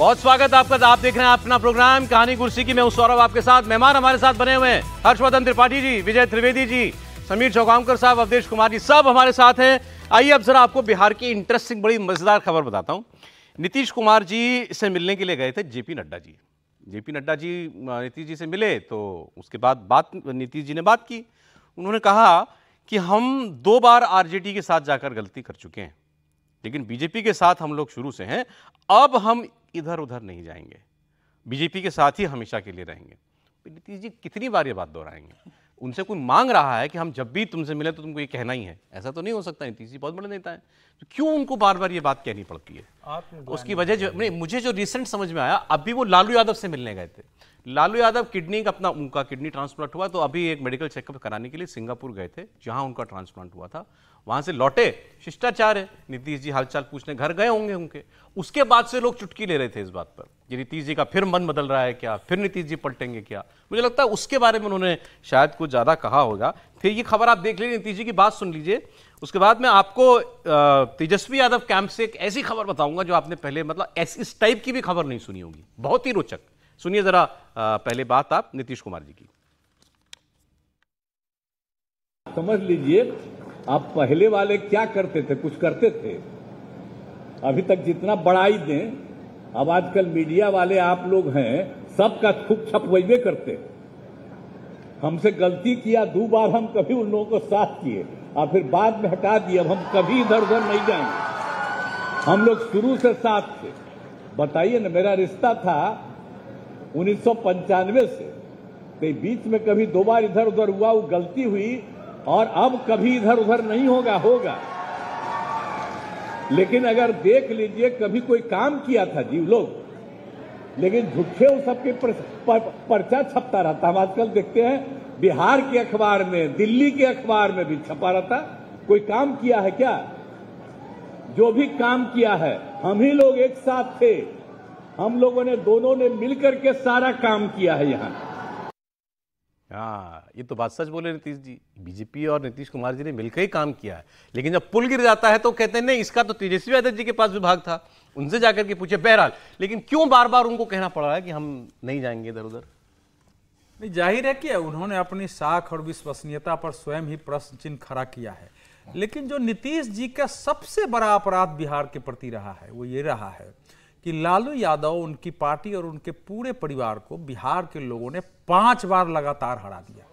बहुत स्वागत आपका। आप देख रहे हैं अपना प्रोग्राम कहानी कुर्सी की। मैं हूं सौरभ, आपके साथ। मेहमान हमारे साथ बने हुए हैं हर्षवर्धन त्रिपाठी जी, विजय त्रिवेदी जी, समीर चौगांवकर साहब, अवधेश कुमार जी, सब हमारे साथ हैं। आइए अब जरा आपको बिहार की इंटरेस्टिंग बड़ी मजेदार खबर बताता हूं। नीतीश कुमार जी से मिलने के लिए गए थे जेपी नड्डा जी। जेपी नड्डा जी नीतीश जी से मिले तो उसके बाद नीतीश जी ने बात की। उन्होंने कहा कि हम 2 बार आरजेडी के साथ जाकर गलती कर चुके हैं, लेकिन बीजेपी के साथ हम लोग शुरू से हैं, अब हम इधर उधर नहीं जाएंगे, बीजेपी के साथ ही हमेशा के लिए रहेंगे। नीतीश जी कितनी बार ये बात दोहराएंगे? उनसे कोई मांग रहा है कि हम जब भी तुमसे मिले तो तुमको ये कहना ही है, ऐसा तो नहीं हो सकता। नीतीश जी बहुत बड़े नेता है, तो क्यों उनको बार बार ये बात कहनी पड़ती है? उसकी वजह जो मुझे जो रिसेंट समझ में आया, अभी वो लालू यादव से मिलने गए थे। लालू यादव किडनी का उनका किडनी ट्रांसप्लांट हुआ, तो अभी एक मेडिकल चेकअप कराने के लिए सिंगापुर गए थे, जहां उनका ट्रांसप्लांट हुआ था। वहां से लौटे, शिष्टाचार है, नीतीश जी हालचाल पूछने घर गए होंगे उनके। उसके बाद से लोग चुटकी ले रहे थे इस बात पर कि नीतीश जी का फिर मन बदल रहा है क्या, फिर नीतीश जी पलटेंगे क्या। मुझे लगता है उसके बारे में उन्होंने शायद कुछ ज्यादा कहा होगा। फिर ये खबर आप देख लीजिए, नीतीश जी की बात सुन लीजिए। उसके बाद मैं आपको तेजस्वी यादव कैंप से एक ऐसी खबर बताऊंगा जो आपने पहले इस टाइप की भी खबर नहीं सुनी होगी, बहुत ही रोचक। सुनिए जरा पहले बात आप नीतीश कुमार जी की। समझ लीजिए, आप पहले वाले क्या करते थे, कुछ करते थे। अभी तक जितना बड़ाई दें, अब आजकल मीडिया वाले आप लोग हैं, सबका खूब छपवैबे करते। हमसे गलती किया 2 बार, हम कभी उन लोगों को साथ किए और फिर बाद में हटा दिए। अब हम कभी इधर उधर नहीं जाएंगे, हम लोग शुरू से साथ थे। बताइए ना, मेरा रिश्ता था 1995 से, तो बीच में कभी 2 बार इधर उधर हुआ, वो गलती हुई, और अब कभी इधर उधर नहीं होगा। लेकिन अगर देख लीजिए, कभी कोई काम किया था जी लोग, लेकिन झूठे वो सबके पर्चा छपता रहता। हम आजकल देखते हैं बिहार के अखबार में, दिल्ली के अखबार में भी छपा रहता। कोई काम किया है क्या? जो भी काम किया है, हम ही लोग एक साथ थे, हम लोगों ने दोनों ने मिलकर के सारा काम किया है यहाँ। हाँ, ये तो बात सच बोले नीतीश जी। बीजेपी और नीतीश कुमार जी ने मिलकर ही काम किया है, लेकिन जब पुल गिर जाता है तो कहते हैं नहीं, इसका तो तेजस्वी यादव जी के पास विभाग था, उनसे जाकर के पूछे। बहरहाल, लेकिन क्यों बार बार उनको कहना पड़ रहा है कि हम नहीं जाएंगे इधर उधर? नहीं, जाहिर है कि उन्होंने अपनी साख और विश्वसनीयता पर स्वयं ही प्रश्न चिन्ह खड़ा किया है। लेकिन जो नीतीश जी का सबसे बड़ा अपराध बिहार के प्रति रहा है, वो ये रहा है कि लालू यादव, उनकी पार्टी और उनके पूरे परिवार को बिहार के लोगों ने 5 बार लगातार हरा दिया।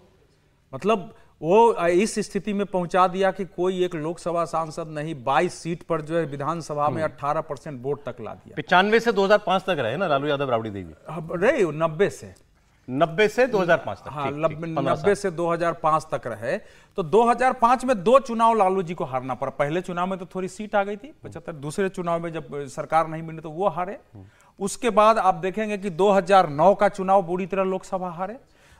मतलब वो इस स्थिति में पहुंचा दिया कि कोई एक लोकसभा सांसद नहीं, 22 सीट पर जो है विधानसभा में 18% वोट तक ला दिया। 95 से 2005 तक रहे ना लालू यादव, राबड़ी देवी रहे 90 से 2005 तक। हाँ, 90 से 2005 तक रहे। तो 2005 में 2 चुनाव लालू जी को हारना पड़ा। पहले चुनाव में तो थोड़ी सीट आ गई थी 75, दूसरे चुनाव में जब सरकार नहीं मिली तो वो हारे। उसके बाद आप देखेंगे कि 2009 का चुनाव बुरी तरह लोकसभा हारे,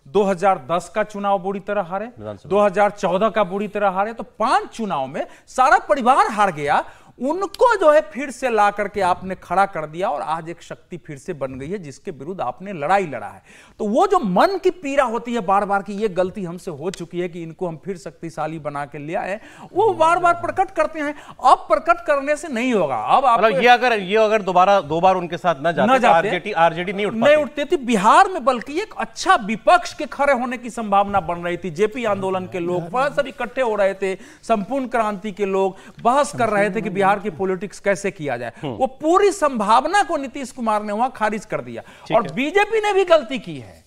2010 का चुनाव बुरी तरह हारे, 2014 का बुरी तरह हारे। तो 5 चुनाव में सारा परिवार हार गया। उनको जो है फिर से ला करके आपने खड़ा कर दिया, और आज एक शक्ति फिर से बन गई है जिसके विरुद्ध आपने लड़ाई लड़ा है। तो वो जो मन की पीड़ा होती है बार बार कि ये गलती हमसे हो चुकी है, कि इनको हम फिर शक्तिशाली बना के ले आए, वो बार बार प्रकट करते हैं। अब प्रकट करने से नहीं होगा। अब आप ये अगर दोबारा 2 बार उनके साथ न जाते आरजेडी नहीं उठती थी बिहार में, बल्कि एक अच्छा विपक्ष के खड़े होने की संभावना बन रही थी। जेपी आंदोलन के लोग सब इकट्ठे हो रहे थे, संपूर्ण क्रांति के लोग बहस कर रहे थे कि बिहार की पॉलिटिक्स कैसे किया जाए। वो पूरी संभावना को नीतीश कुमार ने वहां खारिज कर दिया। और बीजेपी ने भी गलती की है।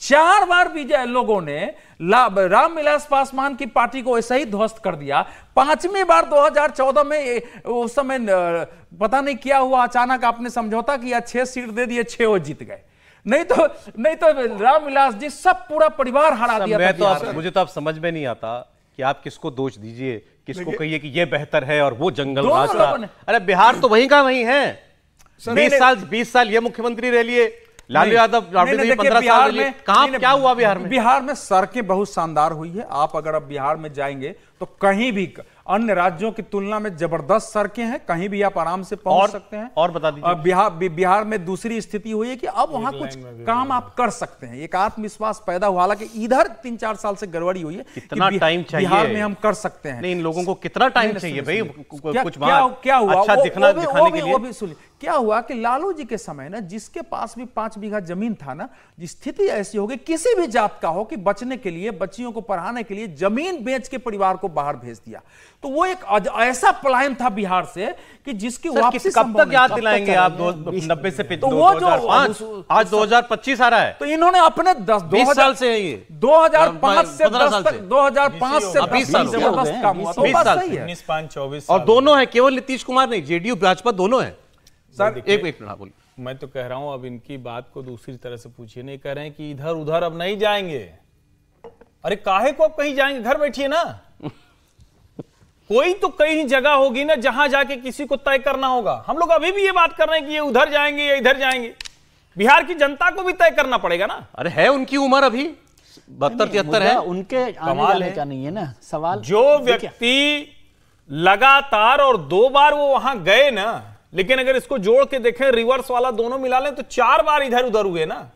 4 बार लोगों ने रामविलास पासवान की पार्टी को ऐसा ही ध्वस्त कर दिया। 5वीं बार 2014 में उस समय पता नहीं क्या हुआ, अचानक आपने समझौता किया, 6 सीट दे दिए, 6 वो जीत गए। नहीं तो रामविलास जी सब पूरा परिवार हरा दिया। मुझे तो अब समझ में नहीं आता कि आप किसको दोष दीजिए, किसको कहिए कि ये बेहतर है और वो जंगल राज था। अरे बिहार तो वहीं का वहीं है। 20 साल ये मुख्यमंत्री रह लिए, लालू यादव 15 साल में। कहां क्या हुआ बिहार में? बिहार में सड़कें बहुत शानदार हुई है। आप अगर अब बिहार में जाएंगे तो कहीं भी अन्य राज्यों की तुलना में जबरदस्त सड़कें हैं, कहीं भी आप आराम से पहुंच सकते हैं। और बता दीजिए, बिहार में दूसरी स्थिति हुई है कि अब वहां कुछ काम आप कर सकते हैं, एक आत्मविश्वास पैदा हुआ। हालांकि इधर 3-4 साल से गड़बड़ी हुई है, कितना टाइम चाहिए बिहार में हम कर सकते हैं। नहीं, इन लोगों को कितना टाइम चाहिए भाई, कुछ क्या हुआ अच्छा दिखाने के लिए। वो भी सुनिए, क्या हुआ कि लालू जी के समय ना, जिसके पास भी 5 बीघा जमीन था ना, स्थिति ऐसी हो गई, किसी भी जात का हो, कि बचने के लिए, बच्चियों को पढ़ाने के लिए जमीन बेच के परिवार को बाहर भेज दिया। तो वो एक ऐसा पलायन था बिहार से कि जिसकी वापसी कब तक याद दिलाएंगे आप? 90 से तो वो जो 2005, आज 2025 आ रहा है, तो इन्होंने अपने 20 साल से है ये, 2005 से 15 साल से 2005 से 20 साल जबरदस्त काम हुआ। तो 20 बात साल सही है। 19, 5, 24 और दोनों है, केवल नीतीश कुमार नहीं, जेडीयू भाजपा दोनों है सर। एक मिनट बोलिए। मैं तो कह रहा हूं, अब इनकी बात को दूसरी तरह से पूछिए। नहीं कह रहे हैं कि इधर उधर अब नहीं जाएंगे। अरे काहे को अब कहीं जाएंगे, घर बैठिए ना। कोई तो कहीं जगह होगी ना जहां जाके किसी को तय करना होगा। हम लोग अभी भी ये बात कर रहे हैं कि ये उधर जाएंगे या इधर जाएंगे। बिहार की जनता को भी तय करना पड़ेगा ना। अरे है उनकी उम्र अभी 72-73 है, उनके आने जाने का नहीं है ना सवाल। जो व्यक्ति लगातार और 2 बार वो वहां गए ना, लेकिन अगर इसको जोड़ के देखें, रिवर्स वाला दोनों मिला लें तो 4 बार इधर उधर हुए ना।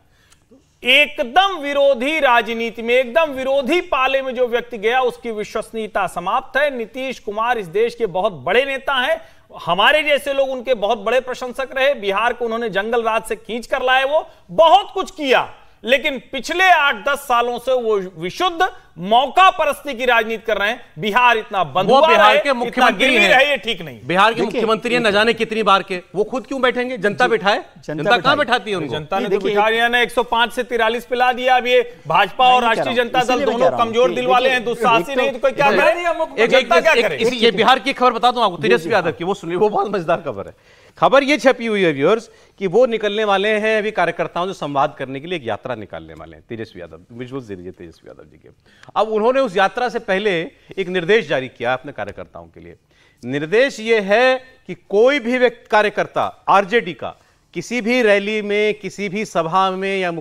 एकदम विरोधी राजनीति में, एकदम विरोधी पाले में जो व्यक्ति गया, उसकी विश्वसनीयता समाप्त है। नीतीश कुमार इस देश के बहुत बड़े नेता हैं, हमारे जैसे लोग उनके बहुत बड़े प्रशंसक रहे। बिहार को उन्होंने जंगल राज से खींच कर लाए, वो बहुत कुछ किया, लेकिन पिछले 8-10 सालों से वो विशुद्ध मौका परस्ती की राजनीति कर रहे हैं। बिहार इतना बंधुआ वो बिहार के रहे, मुख्यमंत्री इतना गिरवी हैं। रहे, ये ठीक नहीं। बिहार के मुख्यमंत्री न जाने कितनी बार के, वो खुद क्यों बैठेंगे? जनता बिठाए, जनता कहां बैठाती है उनको? जनता ने तो बिठा दिया ना, 105 से 43 पे ला दिया। अब ये भाजपा और राष्ट्रीय जनता दल दोनों कमजोर दिल वाले हैं, दुस्साहसी नहीं, तो कोई क्या करे? जनता क्या करे? ये बिहार की खबर बता दूं आपको, तेजस्वी यादव की, वो सुनिए, वो बहुत मजेदार खबर है। खबर ये छपी हुई है व्यूअर्स कि वो निकलने वाले हैं अभी कार्यकर्ताओं से संवाद करने के लिए, एक यात्रा निकालने वाले हैं तेजस्वी यादव। विजुअल्स दे दीजिए तेजस्वी यादव जी के। अब उन्होंने उस यात्रा से पहले एक निर्देश जारी किया अपने कार्यकर्ताओं के लिए। निर्देश ये है कि कोई भी व्यक्ति, कार्यकर्ता आरजेडी का, किसी भी रैली में, किसी भी सभा में या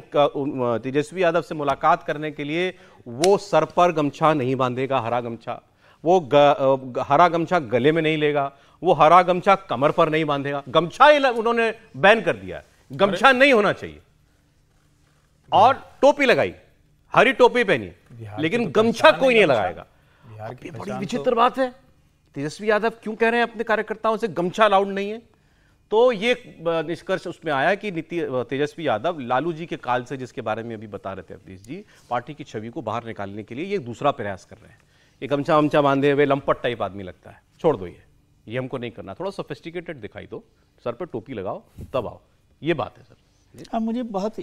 तेजस्वी यादव से मुलाकात करने के लिए वो सर पर गमछा नहीं बांधेगा, हरा गमछा, वो हरा गमछा गले में नहीं लेगा, वो हरा गमछा कमर पर नहीं बांधेगा। गमछा उन्होंने बैन कर दिया, गमछा नहीं होना चाहिए। और टोपी लगाई, हरी टोपी पहनी, लेकिन गमछा कोई नहीं लगाएगा। ये बड़ी विचित्र बात है। तेजस्वी यादव क्यों कह रहे हैं अपने कार्यकर्ताओं से गमछा अलाउड नहीं है? तो ये निष्कर्ष उसमें आया कि तेजस्वी यादव लालू जी के काल से, जिसके बारे में अभी बता रहे थे अवधेश जी, पार्टी की छवि को बाहर निकालने के लिए ये दूसरा प्रयास कर रहे हैं। ये गमछा वमछा बांधे हुए लंपट टाइप आदमी लगता है, छोड़ दो, ये हमको नहीं करना, थोड़ा सोफिस्टिकेटेड दिखाई दो, सर पर टोपी लगाओ तब आओ। ये बात है सर। हाँ, मुझे बहुत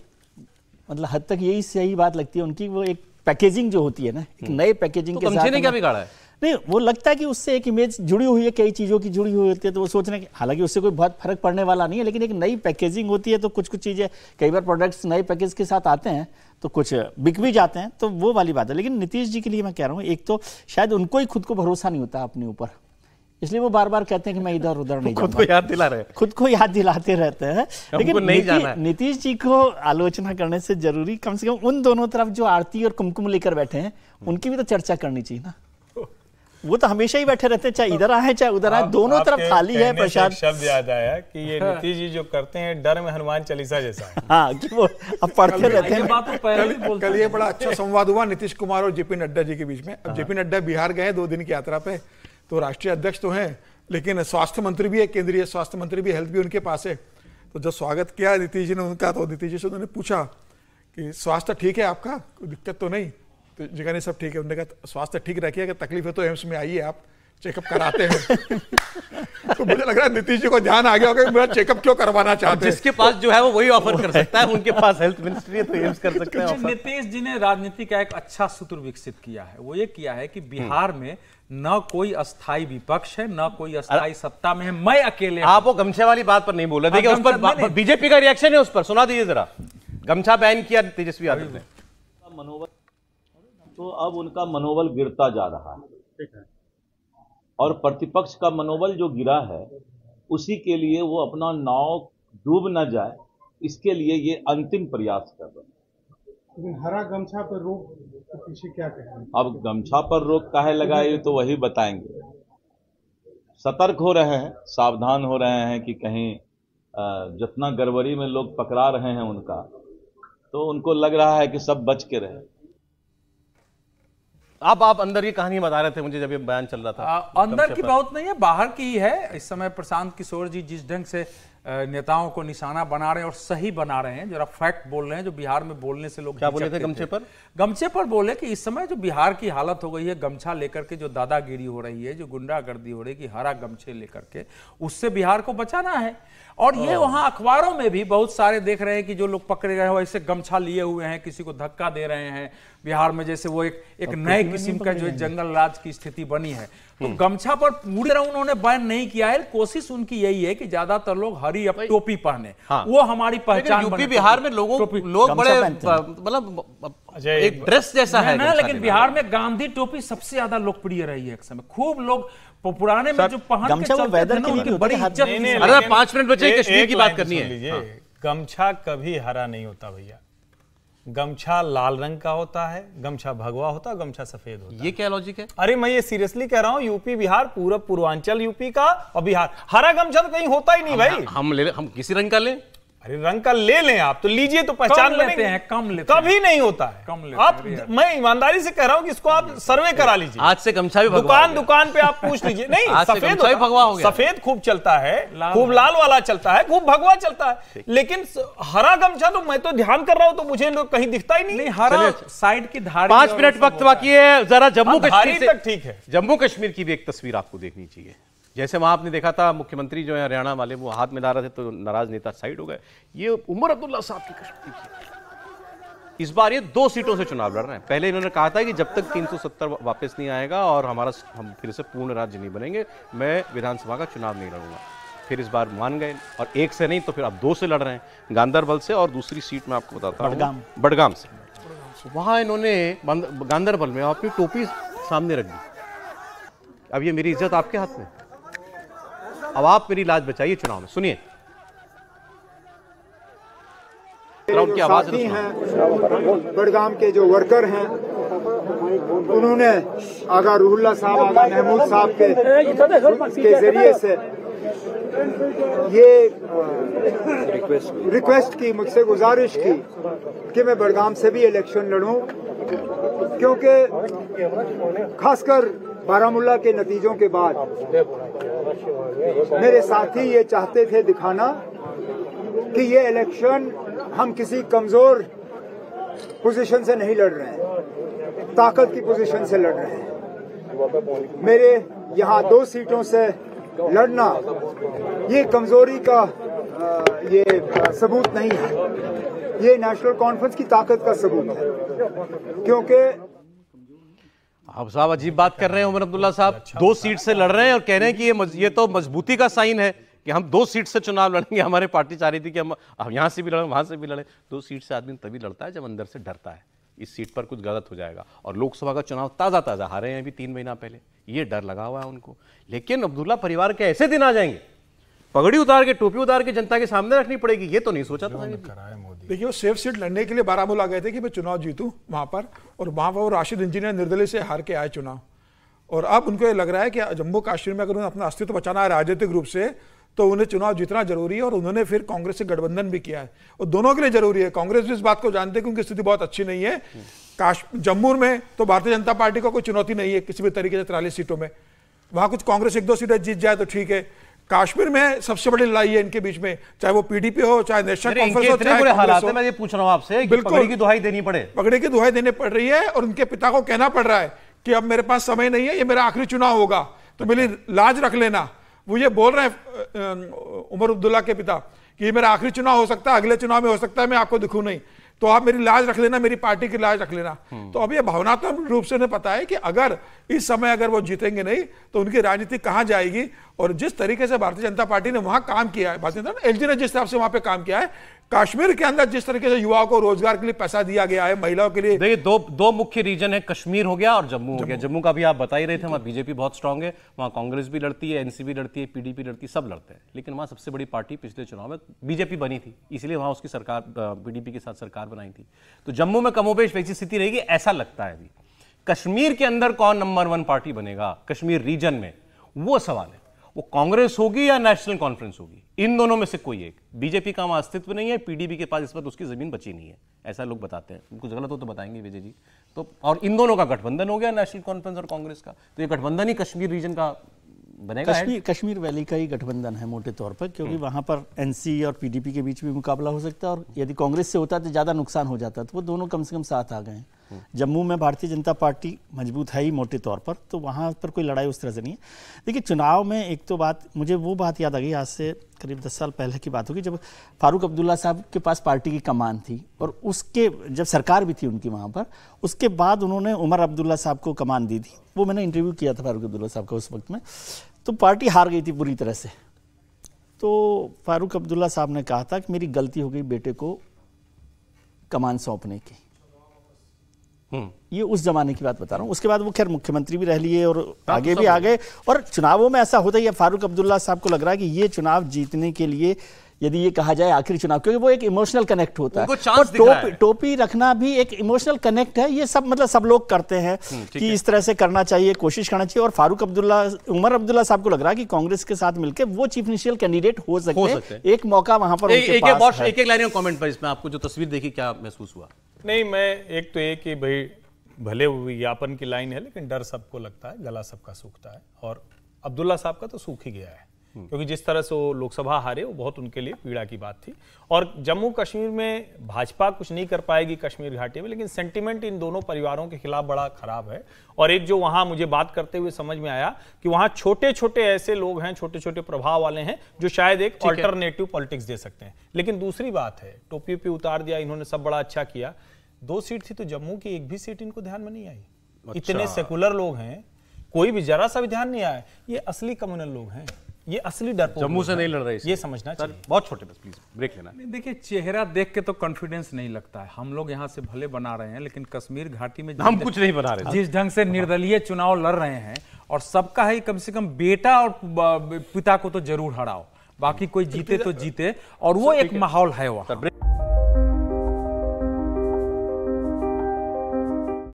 मतलब हद तक यही सही बात लगती है उनकी। वो एक पैकेजिंग जो होती है ना, एक नए पैकेजिंग के साथ, गमछे ने क्या बिगाड़ा है? नहीं, वो लगता है कि उससे एक इमेज जुड़ी हुई है, कई चीज़ों की जुड़ी हुई होती है, तो वो सोच रहे हैं, हालांकि उससे कोई बहुत फर्क पड़ने वाला नहीं है, लेकिन एक नई पैकेजिंग होती है तो कुछ कुछ चीज़ें, कई बार प्रोडक्ट्स नए पैकेज के साथ आते हैं तो कुछ बिक भी जाते हैं, तो वो वाली बात है। लेकिन नीतीश जी के लिए मैं कह रहा हूँ, एक तो शायद उनको ही खुद को भरोसा नहीं होता अपने ऊपर, इसलिए वो बार बार कहते हैं कि मैं इधर उधर नहीं खुद को याद दिला रहे हैं, खुद को याद दिलाते रहते हैं। लेकिन नहीं जाना है। नीतीश जी को आलोचना करने से जरूरी कम से कम उन दोनों तरफ जो आरती और कुमकुम लेकर बैठे हैं, उनकी भी तो चर्चा करनी चाहिए ना। वो तो हमेशा ही बैठे रहते हैं, चाहे इधर आए चाहे उधर आए, दोनों तरफ थाली है। प्रसाद शब्द याद आया कि ये नीतीश जी जो करते हैं, डर में हनुमान चालीसा जैसा है। हाँ, कि वो अब पढ़ते रहते हैं। कल ये बड़ा अच्छा संवाद हुआ नीतीश कुमार और जेपी नड्डा जी के बीच में। अब जेपी नड्डा बिहार गए 2 दिन की यात्रा पे, तो राष्ट्रीय अध्यक्ष तो हैं, लेकिन स्वास्थ्य मंत्री भी है, केंद्रीय स्वास्थ्य मंत्री भी, हेल्थ भी उनके पास है। तो जब स्वागत किया नीतीश जी ने उनका, तो नीतीश जी से उन्होंने पूछा कि स्वास्थ्य ठीक है आपका, कोई दिक्कत तो नहीं? तो जगह नहीं, सब ठीक है। उन्होंने कहा स्वास्थ्य ठीक रखिए, अगर तकलीफ है तो एम्स में आइए, आप चेकअप कराते हैं। तो मुझे लग रहा है नीतीश जी को ध्यान आ गया होगा कि मेरा चेकअप क्यों करवाना चाहते हैं। जिसके पास जो है वो वही ऑफर कर सकता है, उनके पास हेल्थ मिनिस्ट्री है तो एम्स कर सकते हैं। नीतीश जी ने राजनीति का एक अच्छा सूत्र विकसित किया है, वो ये किया है कि बिहार में न कोई अस्थाई विपक्ष है, न कोई अस्थाई सत्ता में है, मैं अकेले। आप वो गमछे वाली बात पर नहीं बोल रहे, देखिए उस पर बीजेपी का रिएक्शन है, उस पर सुना दीजिए जरा। गमछा बैन किया तेजस्वी यादव ने, मनोबल, तो अब उनका मनोबल गिरता जा रहा है, और प्रतिपक्ष का मनोबल जो गिरा है, उसी के लिए वो अपना नाव डूब न जाए, इसके लिए ये अंतिम प्रयास कर रहे हैं। लेकिन हरा गमछा पर रोक के पीछे क्या कहेंगे? अब गमछा पर रोक काहे लगाई तो वही बताएंगे। सतर्क हो रहे हैं, सावधान हो रहे हैं कि कहीं जितना गड़बड़ी में लोग पकड़ा रहे हैं उनका, तो उनको लग रहा है कि सब बच के रहे। आप अंदर की कहानी बता रहे थे मुझे जब ये बयान चल रहा था। अंदर की बहुत नहीं है, बाहर की ही है। इस समय प्रशांत किशोर जी जिस ढंग से नेताओं को निशाना बना रहे हैं और सही बना रहे हैं, जरा फैक्ट बोल रहे हैं, जो बिहार में बोलने से लोग क्या बोले थे गमछे पर? गमछे पर बोले कि इस समय जो बिहार की हालत हो गई है, गमछा लेकर के जो दादागिरी हो रही है, जो गुंडागर्दी हो रही है कि हरा गमछे लेकर के, उससे बिहार को बचाना है। और ये वहां अखबारों में भी बहुत सारे देख रहे हैं कि जो लोग पकड़े गए हो ऐसे गमछा लिए हुए हैं, किसी को धक्का दे रहे हैं बिहार में, जैसे वो एक नए किस्म का जो जंगल राज की स्थिति बनी है। तो गमछा पर पूरी तरह उन्होंने बैन नहीं किया है। कोशिश उनकी यही है कि ज्यादातर लोग हरी अब टोपी पहने। हाँ। वो हमारी पहचान यूपी बिहार में लोग बड़े मतलब एक ड्रेस जैसा है ना, लेकिन बिहार में गांधी टोपी सबसे ज्यादा लोकप्रिय रही है। एक समय खूब लोग पुराने में जो पहन के चलते थे ना, उनकी बड़ी इज्जत। अरे 5 मिनट बचे, कश्मीर की बात करनी है। गमछा कभी हरा नहीं होता भैया, गमछा लाल रंग का होता है, गमछा भगवा होता है, गमछा सफेद होता है। ये क्या लॉजिक है? अरे मैं ये सीरियसली कह रहा हूँ, यूपी बिहार, पूरा पूर्वांचल यूपी का और बिहार, हरा गमछा तो कहीं होता ही नहीं भाई। हम किसी रंग का लें, अरे रंग का ले लें आप, तो लीजिए तो पहचान लेते हैं, कम लेते कभी हैं। नहीं होता है, कम लेते आप हैं। मैं ईमानदारी से कह रहा हूँ कि इसको आप सर्वे करा लीजिए। आज से गमछा भी भगवा दुकान पे आप पूछ लीजिए। नहीं, आज से सफेद गमछा भी भगवा हो गया। सफेद खूब चलता है, खूब लाल वाला चलता है, खूब भगवा चलता है, लेकिन हरा गमछा तो मैं तो ध्यान कर रहा हूँ तो मुझे कहीं दिखता ही नहीं। हरा साइड की धारी। 5 मिनट वक्त बाकी है, जरा जम्मू कश्मीर तक ठीक है। जम्मू कश्मीर की भी एक तस्वीर आपको देखनी चाहिए। जैसे वहां आपने देखा था मुख्यमंत्री जो है हरियाणा वाले, वो हाथ मिला रहे थे तो नाराज नेता साइड हो गए। ये उमर अब्दुल्ला साहब की कश्मीर, इस बार ये 2 सीटों से चुनाव लड़ रहे हैं। पहले इन्होंने कहा था कि जब तक 370 वापस नहीं आएगा और हम फिर से पूर्ण राज्य नहीं बनेंगे, मैं विधानसभा का चुनाव नहीं लड़ूंगा। फिर इस बार मान गए और 1 से नहीं तो फिर अब 2 से लड़ रहे हैं, गांधरबल से, और दूसरी सीट में आपको बताता हूँ बडगाम से। वहां इन्होंने गांधरबल में अपनी टोपी सामने रख दी। अब ये मेरी इज्जत आपके हाथ में, अब आप मेरी लाज बचाइए चुनाव में। सुनिए की आवाज हैं, बडगाम के जो वर्कर हैं, उन्होंने आगा रूहुल्ला साहब, आगा महमूद साहब के जरिए से ये रिक्वेस्ट की, मुझसे गुजारिश की कि मैं बडगाम से भी इलेक्शन लड़ूं, क्योंकि खासकर बारामुल्ला के नतीजों के बाद मेरे साथी ये चाहते थे दिखाना कि ये इलेक्शन हम किसी कमजोर पोजीशन से नहीं लड़ रहे हैं, ताकत की पोजीशन से लड़ रहे हैं। मेरे यहाँ 2 सीटों से लड़ना ये कमजोरी का ये सबूत नहीं है, ये नेशनल कॉन्फ्रेंस की ताकत का सबूत है। क्योंकि आप साहब अजीब बात कर रहे हैं उमर अब्दुल्ला साहब, 2 सीट से लड़ रहे हैं और कह रहे हैं कि ये तो मजबूती का साइन है कि हम 2 सीट से चुनाव लड़ेंगे। हमारे पार्टी चाह रही थी कि हम यहां से भी लड़ें, वहां से भी लड़ें। 2 सीट से आदमी तभी लड़ता है जब अंदर से डरता है इस सीट पर कुछ गलत हो जाएगा। और लोकसभा का चुनाव ताजा हारे हैं अभी 3 महीना पहले, ये डर लगा हुआ है उनको। लेकिन अब्दुल्ला परिवार के ऐसे दिन आ जाएंगे, पगड़ी उतार के, टोपी उतार के जनता के सामने रखनी पड़ेगी, ये तो नहीं सोचा था। देखिए, वो सेफ सीट लड़ने के लिए बारामूला गए थे कि मैं चुनाव जीतूं वहां पर, और वहां पर वो राशिद इंजीनियर निर्दलीय से हार के आए चुनाव। और अब उनको ये लग रहा है कि जम्मू कश्मीर में अगर उन्हें अपना अस्तित्व बचाना है राजनीतिक रूप से, तो उन्हें चुनाव जीतना जरूरी है। और उन्होंने फिर कांग्रेस से गठबंधन भी किया है, और दोनों के लिए जरूरी है। कांग्रेस भी इस बात को जानते हैं कि उनकी स्थिति बहुत अच्छी नहीं है। जम्मू में तो भारतीय जनता पार्टी को कोई चुनौती नहीं है किसी भी तरीके से 43 सीटों में, वहां कुछ कांग्रेस 1-2 सीटें जीत जाए तो ठीक है। कश्मीर में सबसे बड़ी लड़ाई है इनके बीच में, चाहे वो पीडीपी हो, चाहे नेशनल कॉन्फ्रेंस हो, चाहे कांग्रेस हो। मैं ये पूछ रहा हूं आपसे, पगड़ी की दुहाई देनी पड़े, पगड़ी की दुहाई देनी पड़ रही है। और उनके पिता को कहना पड़ रहा है कि अब मेरे पास समय नहीं है, ये मेरा आखिरी चुनाव होगा, तो मेरी लाज रख लेना। वो ये बोल रहे हैं उमर अब्दुल्ला के पिता कि ये मेरा आखिरी चुनाव हो सकता है, अगले चुनाव में हो सकता है मैं आपको दिखूं नहीं, तो आप मेरी लाज रख लेना, मेरी पार्टी की लाज रख लेना। तो अब ये भावनात्मक रूप से उन्हें पता है कि अगर इस समय अगर वो जीतेंगे नहीं तो उनकी राजनीति कहां जाएगी। और जिस तरीके से भारतीय जनता पार्टी ने वहां काम किया है, भारतीय जनता एलजी ने जिस हिसाब से वहां पे काम किया है, कश्मीर के अंदर जिस तरीके से युवाओं को रोजगार के लिए पैसा दिया गया है, महिलाओं के लिए, देखिए दो मुख्य रीजन है, कश्मीर हो गया और जम्मू हो गया। जम्मू का भी आप बता ही रहे थे, वहां बीजेपी बहुत स्ट्रांग है, वहां कांग्रेस भी लड़ती है, एनसीपी लड़ती है, पीडीपी लड़ती है, सब लड़ते हैं, लेकिन वहां सबसे बड़ी पार्टी पिछले चुनाव में बीजेपी बनी थी, इसलिए वहां उसकी सरकार पीडीपी के साथ सरकार बनाई थी। तो जम्मू में कमोबेश वैसी स्थिति रहेगी ऐसा लगता है। अभी कश्मीर के अंदर कौन नंबर 1 पार्टी बनेगा कश्मीर रीजन में, वो सवाल है। वो कांग्रेस होगी या नेशनल कॉन्फ्रेंस होगी, इन दोनों में से कोई एक। बीजेपी का वहां अस्तित्व नहीं है, पीडीपी के पास इस वक्त उसकी जमीन बची नहीं है, ऐसा लोग बताते हैं। कुछ गलत हो तो बताएंगे विजय जी। तो और इन दोनों का गठबंधन हो गया, नेशनल कॉन्फ्रेंस और कांग्रेस का, तो ये गठबंधन ही कश्मीर रीजन का बनेगा। कश्मीर वैली का ही गठबंधन है मोटे तौर पर, क्योंकि वहां पर एनसी और पीडीपी के बीच भी मुकाबला हो सकता है, और यदि कांग्रेस से होता तो ज्यादा नुकसान हो जाता, तो वो दोनों कम से कम साथ आ गए हैं। जम्मू में भारतीय जनता पार्टी मजबूत है ही मोटे तौर पर, तो वहाँ पर कोई लड़ाई उस तरह से नहीं है। देखिए चुनाव में एक तो बात, मुझे वो बात याद आ गई, आज से करीब 10 साल पहले की बात होगी, जब फारूक अब्दुल्ला साहब के पास पार्टी की कमान थी और उसके जब सरकार भी थी उनकी वहाँ पर, उसके बाद उन्होंने उमर अब्दुल्ला साहब को कमान दी थी। वो मैंने इंटरव्यू किया था फारूक अब्दुल्ला साहब का उस वक्त में, तो पार्टी हार गई थी पूरी तरह से। तो फारूक अब्दुल्ला साहब ने कहा था कि मेरी गलती हो गई बेटे को कमान सौंपने की। ये उस जमाने की बात बता रहा हूँ। उसके बाद वो खैर मुख्यमंत्री भी रह लिए और आगे भी आ गए, और चुनावों में ऐसा होता ही है। फारूक अब्दुल्ला साहब को लग रहा है कि ये चुनाव जीतने के लिए, यदि ये कहा जाए आखिरी चुनाव, क्योंकि वो एक इमोशनल कनेक्ट होता है, और टोपी रखना भी एक इमोशनल कनेक्ट है। ये सब मतलब सब लोग करते हैं कि इस तरह से करना चाहिए, कोशिश करना चाहिए। और फारूक अब्दुल्ला, उमर अब्दुल्ला साहब को लग रहा है कि कांग्रेस के साथ मिलकर वो चीफ मिनिस्टरियल कैंडिडेट हो सकते हैं। एक मौका वहां पर उनके पास है। एक लाइन कमेंट पर इसमें आपको जो तस्वीर देखी क्या महसूस हुआ? नहीं, मैं एक तो एक कि भाई भले विज्ञापन की लाइन है, लेकिन डर सबको लगता है, गला सबका सूखता है, और अब्दुल्ला साहब का तो सूख ही गया है, क्योंकि जिस तरह से वो लोकसभा हारे, वो बहुत उनके लिए पीड़ा की बात थी। और जम्मू कश्मीर में भाजपा कुछ नहीं कर पाएगी कश्मीर घाटी में, लेकिन सेंटिमेंट इन दोनों परिवारों के खिलाफ बड़ा खराब है। और एक जो वहां मुझे बात करते हुए समझ में आया कि वहां छोटे छोटे ऐसे लोग हैं, छोटे छोटे प्रभाव वाले हैं, जो शायद एक ऑल्टरनेटिव पॉलिटिक्स दे सकते हैं। लेकिन दूसरी बात है, टोपी पे उतार दिया इन्होंने, सब बड़ा अच्छा किया। 2 सीट थी तो जम्मू की एक भी सीट इनको ध्यान में नहीं आई। इतने सेकुलर लोग हैं, कोई भी जरा सा भी ध्यान नहीं आया। ये असली कम्युनल लोग हैं, ये असली डर जम्मू से नहीं लड़ रहे, ये समझना चाहिए। बहुत छोटे, बस प्लीज ब्रेक लेना। देखिए चेहरा देख के तो कॉन्फिडेंस नहीं लगता है। हम लोग यहाँ से भले बना रहे हैं, लेकिन कश्मीर घाटी में हम कुछ नहीं बना रहे। जिस ढंग से निर्दलीय चुनाव लड़ रहे हैं, और सबका है कम से कम बेटा और पिता को तो जरूर हराओ, बाकी कोई जीते तो जीते, और वो एक माहौल है वहाँ।